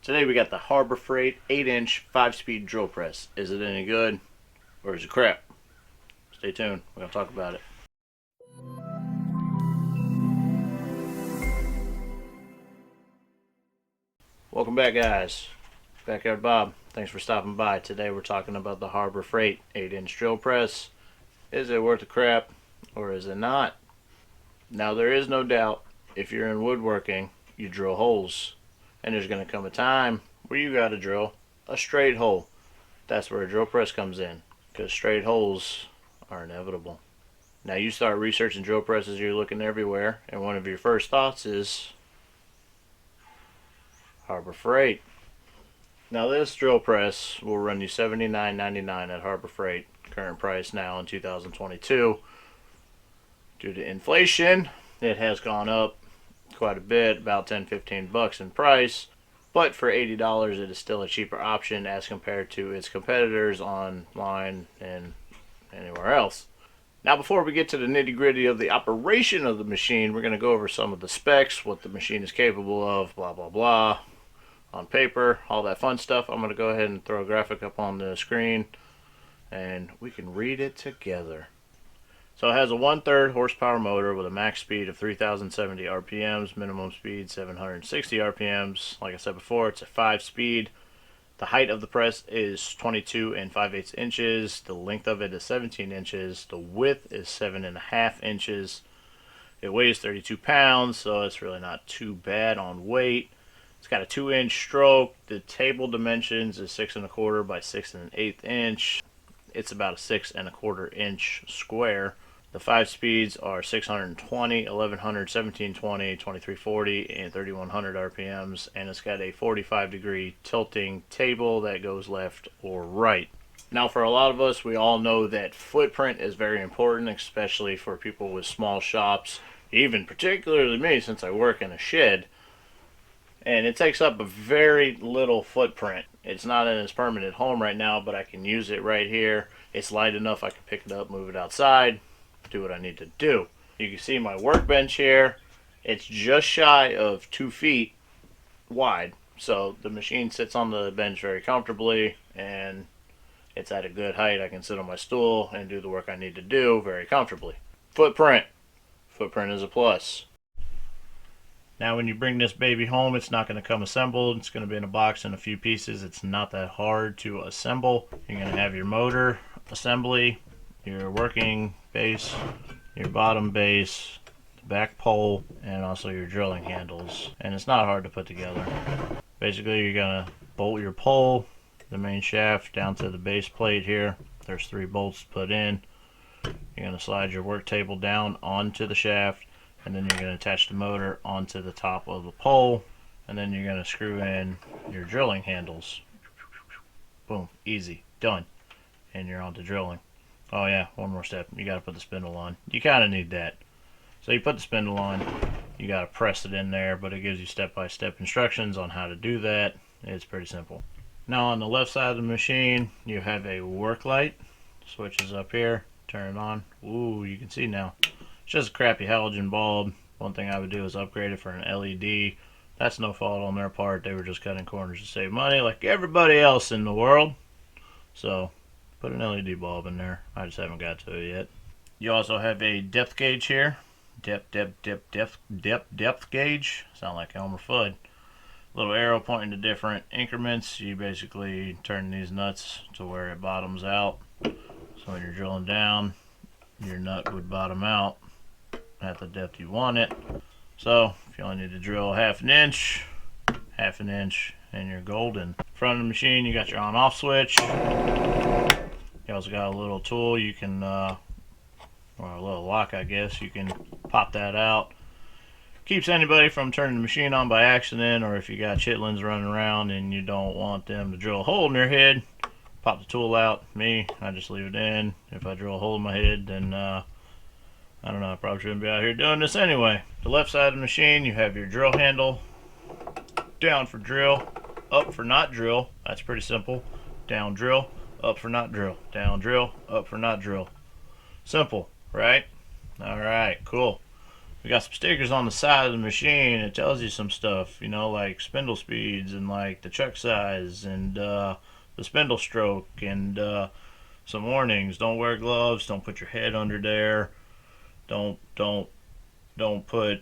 Today we got the Harbor Freight 8-inch 5-speed drill press. Is it any good or is it crap? Stay tuned. We're going to talk about it. Welcome back, guys. Backyard Bob. Thanks for stopping by. Today we're talking about the Harbor Freight 8-inch drill press. Is it worth the crap or is it not? Now, there is no doubt if you're in woodworking, you drill holes. And there's going to come a time where you got to drill a straight hole. That's where a drill press comes in, because straight holes are inevitable. Now, you start researching drill presses, you're looking everywhere, and one of your first thoughts is Harbor Freight. Now, this drill press will run you $79.99 at Harbor Freight. Current price now in 2022. Due to inflation, it has gone up quite a bit, about 10-15 bucks in price, but for $80 it is still a cheaper option as compared to its competitors online and anywhere else. Now, before we get to the nitty-gritty of the operation of the machine, we're going to go over some of the specs, what the machine is capable of, blah blah blah, on paper, all that fun stuff. I'm going to go ahead and throw a graphic up on the screen and we can read it together. So it has a 1/3 horsepower motor with a max speed of 3,070 RPMs, minimum speed 760 RPMs. Like I said before, it's a 5-speed. The height of the press is 22 5/8 inches. The length of it is 17 inches. The width is 7.5 inches. It weighs 32 pounds, so it's really not too bad on weight. It's got a 2-inch stroke. The table dimensions is 6 1/4 by 6 1/8 inch. It's about a 6 1/4 inch square. The 5 speeds are 620, 1100, 1720, 2340, and 3100 RPMs, and it's got a 45-degree tilting table that goes left or right. Now, for a lot of us, we all know that footprint is very important, especially for people with small shops, even particularly me, since I work in a shed. And it takes up a very little footprint. It's not in its permanent home right now, but I can use it right here. It's light enough I can pick it up, move it outside, do what I need to do. You can see my workbench here. It's just shy of 2 feet wide. So the machine sits on the bench very comfortably and it's at a good height. I can sit on my stool and do the work I need to do very comfortably. Footprint. Footprint is a plus. Now, when you bring this baby home, it's not going to come assembled. It's going to be in a box in a few pieces. It's not that hard to assemble. You're going to have your motor assembly, your working base, your bottom base, the back pole, and also your drilling handles. And it's not hard to put together. Basically, you're going to bolt your pole, the main shaft, down to the base plate here. There's 3 bolts put in. You're going to slide your work table down onto the shaft, and then you're going to attach the motor onto the top of the pole, and then you're going to screw in your drilling handles. Boom, easy, done, and you're on to drilling. Oh yeah, one more step. You got to put the spindle on. You kind of need that. So you put the spindle on, you got to press it in there, but it gives you step-by-step instructions on how to do that. It's pretty simple. Now, on the left side of the machine, you have a work light. Switch is up here. Turn it on. Ooh, you can see now. It's just a crappy halogen bulb. One thing I would do is upgrade it for an LED. That's no fault on their part. They were just cutting corners to save money like everybody else in the world. So put an LED bulb in there. I just haven't got to it yet. You also have a depth gauge here. Depth gauge. Sound like Elmer Fudd. Little arrow pointing to different increments. You basically turn these nuts to where it bottoms out. So when you're drilling down, your nut would bottom out at the depth you want it. So if you only need to drill half an inch, and you're golden. Front of the machine, you got your on-off switch. You also got a little tool you can, or a little lock, I guess. You can pop that out. Keeps anybody from turning the machine on by accident, or if you got chitlins running around and you don't want them to drill a hole in their head, pop the tool out. Me, I just leave it in. If I drill a hole in my head, then I don't know, I probably shouldn't be out here doing this anyway. The left side of the machine, you have your drill handle. Down for drill, up for not drill. That's pretty simple. Down drill, up for not drill. Down drill, up for not drill. Simple, right? Alright, cool. We got some stickers on the side of the machine. It tells you some stuff, you know, like spindle speeds and like the chuck size and the spindle stroke and some warnings. Don't wear gloves. Don't put your head under there. Don't put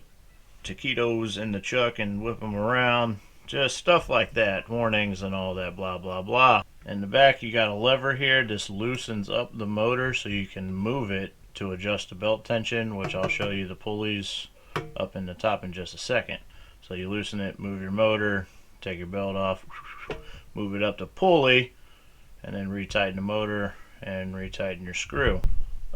taquitos in the chuck and whip them around. Just stuff like that. Warnings and all that blah blah blah. In the back you got a lever here. This loosens up the motor so you can move it to adjust the belt tension, which I'll show you the pulleys up in the top in just a second. So you loosen it, move your motor, take your belt off, move it up to pulley, and then retighten the motor and retighten your screw.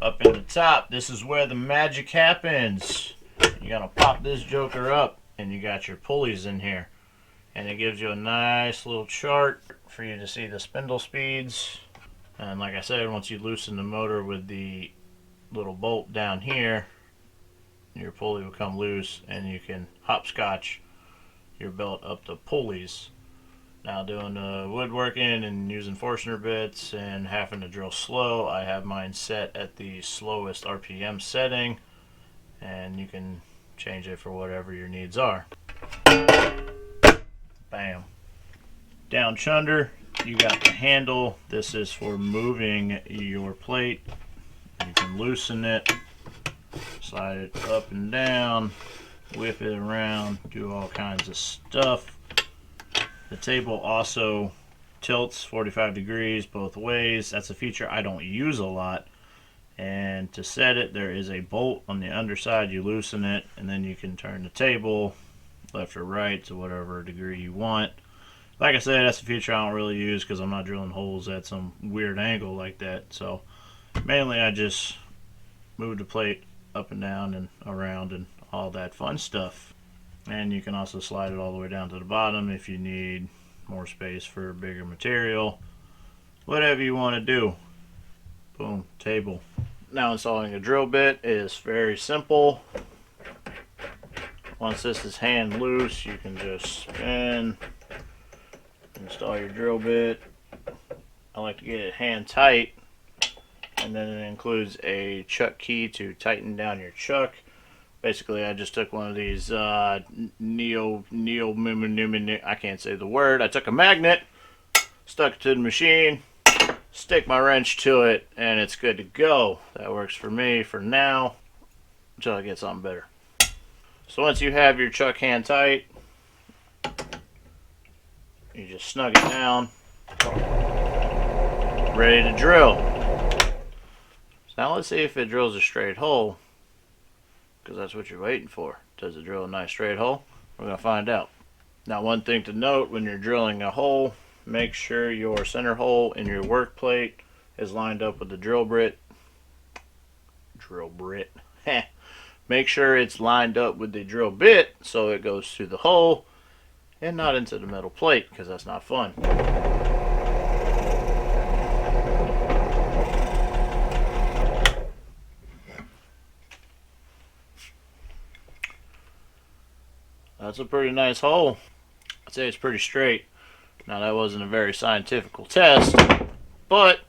Up in the top, this is where the magic happens. You're gonna pop this joker up and you got your pulleys in here, and it gives you a nice little chart for you to see the spindle speeds. And like I said, once you loosen the motor with the little bolt down here, your pulley will come loose and you can hopscotch your belt up the pulleys. Now, doing woodworking and using Forstner bits and having to drill slow, I have mine set at the slowest RPM setting, and you can change it for whatever your needs are. Bam. Down chunder, you got the handle. This is for moving your plate. You can loosen it, slide it up and down, whip it around, do all kinds of stuff. The table also tilts 45 degrees both ways. That's a feature I don't use a lot. And to set it, there is a bolt on the underside. You loosen it, and then you can turn the table left or right to whatever degree you want. Like I said, that's a feature I don't really use because I'm not drilling holes at some weird angle like that. So mainly I just move the plate up and down and around and all that fun stuff. And you can also slide it all the way down to the bottom if you need more space for bigger material. Whatever you want to do. Boom, table. Now installing a drill bit is very simple. Once this is hand loose, you can just spin, install your drill bit. I like to get it hand tight, and then it includes a chuck key to tighten down your chuck. Basically, I just took one of these I can't say the word. I took a magnet, stuck it to the machine, stick my wrench to it, and it's good to go. That works for me for now until I get something better. So once you have your chuck hand tight, you just snug it down, ready to drill. So now let's see if it drills a straight hole, because that's what you're waiting for. Does it drill a nice straight hole? We're going to find out. Now, one thing to note when you're drilling a hole, make sure your center hole in your work plate is lined up with the drill bit. Make sure it's lined up with the drill bit so it goes through the hole and not into the metal plate, because that's not fun. That's a pretty nice hole. I'd say it's pretty straight. Now, that wasn't a very scientific test, but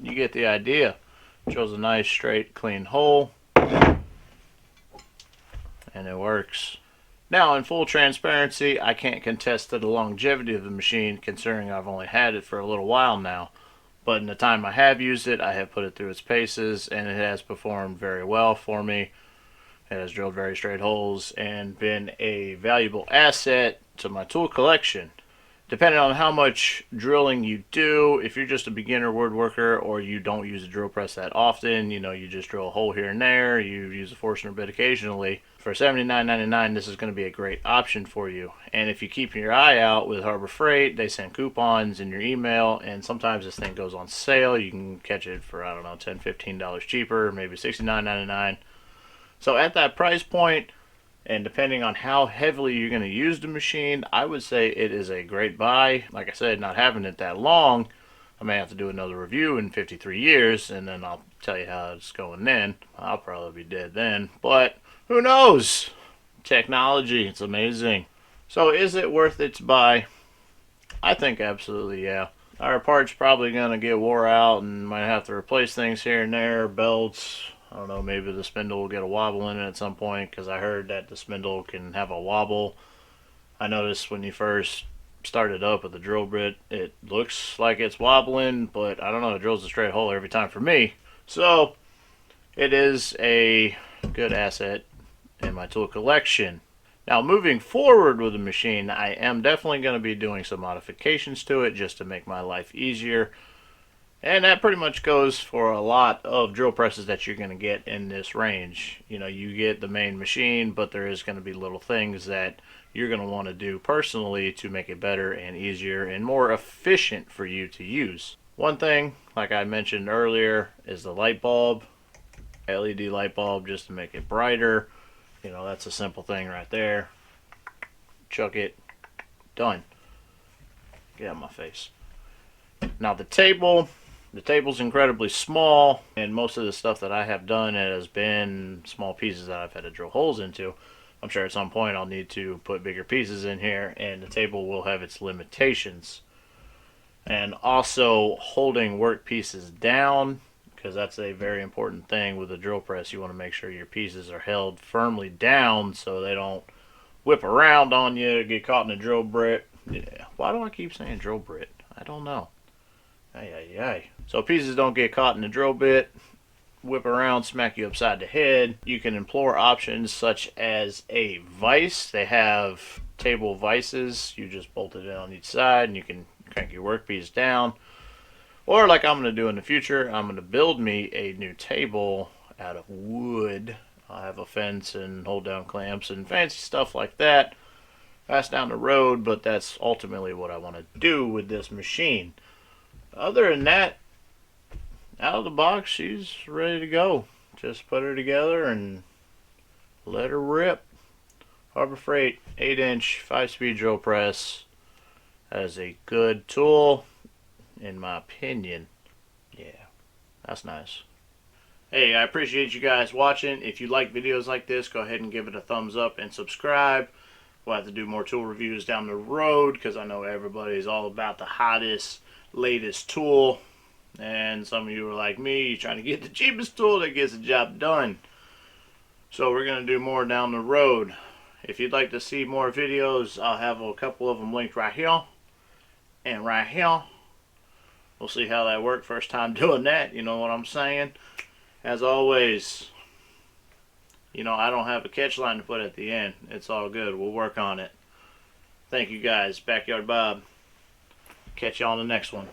you get the idea. It shows a nice, straight, clean hole, and it works. Now, in full transparency, I can't contest to the longevity of the machine, considering I've only had it for a little while now. But in the time I have used it, I have put it through its paces, and it has performed very well for me. It has drilled very straight holes and been a valuable asset to my tool collection. Depending on how much drilling you do, if you're just a beginner woodworker or you don't use a drill press that often, you know, you just drill a hole here and there, you use a Forstner bit occasionally, for $79.99 this is going to be a great option for you. And if you keep your eye out with Harbor Freight, they send coupons in your email, and sometimes this thing goes on sale. You can catch it for, I don't know, $10, $15 cheaper, maybe $69.99. So at that price point, and depending on how heavily you're going to use the machine, I would say it is a great buy. Like I said, not having it that long, I may have to do another review in 53 years, and then I'll tell you how it's going then. I'll probably be dead then, but who knows? Technology, it's amazing. So is it worth it to buy? I think absolutely, yeah. Our part's probably going to get wore out and might have to replace things here and there, belts, I don't know, maybe the spindle will get a wobble in it at some point, because I heard that the spindle can have a wobble. I noticed when you first started up with the drill bit, it looks like it's wobbling, but I don't know, it drills a straight hole every time for me. So it is a good asset in my tool collection. Now, moving forward with the machine, I am definitely going to be doing some modifications to it just to make my life easier. And that pretty much goes for a lot of drill presses that you're going to get in this range. You know, you get the main machine, but there is going to be little things that you're going to want to do personally to make it better and easier and more efficient for you to use. One thing, like I mentioned earlier, is the light bulb. LED light bulb just to make it brighter. You know, that's a simple thing right there. Chuck it. Done. Get out of my face. Now the table's incredibly small, and most of the stuff that I have done has been small pieces that I've had to drill holes into. I'm sure at some point I'll need to put bigger pieces in here, and the table will have its limitations. And also holding work pieces down, because that's a very important thing with a drill press. You want to make sure your pieces are held firmly down so they don't whip around on you, get caught in a drill bit. Yeah. Why do I keep saying drill bit? I don't know. Ay. So pieces don't get caught in the drill bit, whip around, smack you upside the head. You can employ options such as a vise. They have table vices. You just bolt it in on each side and you can crank your workpiece down. Or like I'm going to do in the future, I'm going to build me a new table out of wood. I have a fence and hold down clamps and fancy stuff like that. That's down the road, but that's ultimately what I want to do with this machine. Other than that, out of the box, she's ready to go. Just put her together and let her rip. Harbor Freight 8-inch 5-speed drill press. That is a good tool, in my opinion. Yeah, that's nice. Hey, I appreciate you guys watching. If you like videos like this, go ahead and give it a thumbs up and subscribe. We'll have to do more tool reviews down the road because I know everybody's all about the hottest, latest tool. And some of you are like me, you're trying to get the cheapest tool that gets the job done. So we're going to do more down the road. If you'd like to see more videos, I'll have a couple of them linked right here and right here. We'll see how that worked first time doing that, you know what I'm saying? As always, you know, I don't have a catch line to put at the end. It's all good. We'll work on it. Thank you guys. Backyard Bob. Catch you on the next one.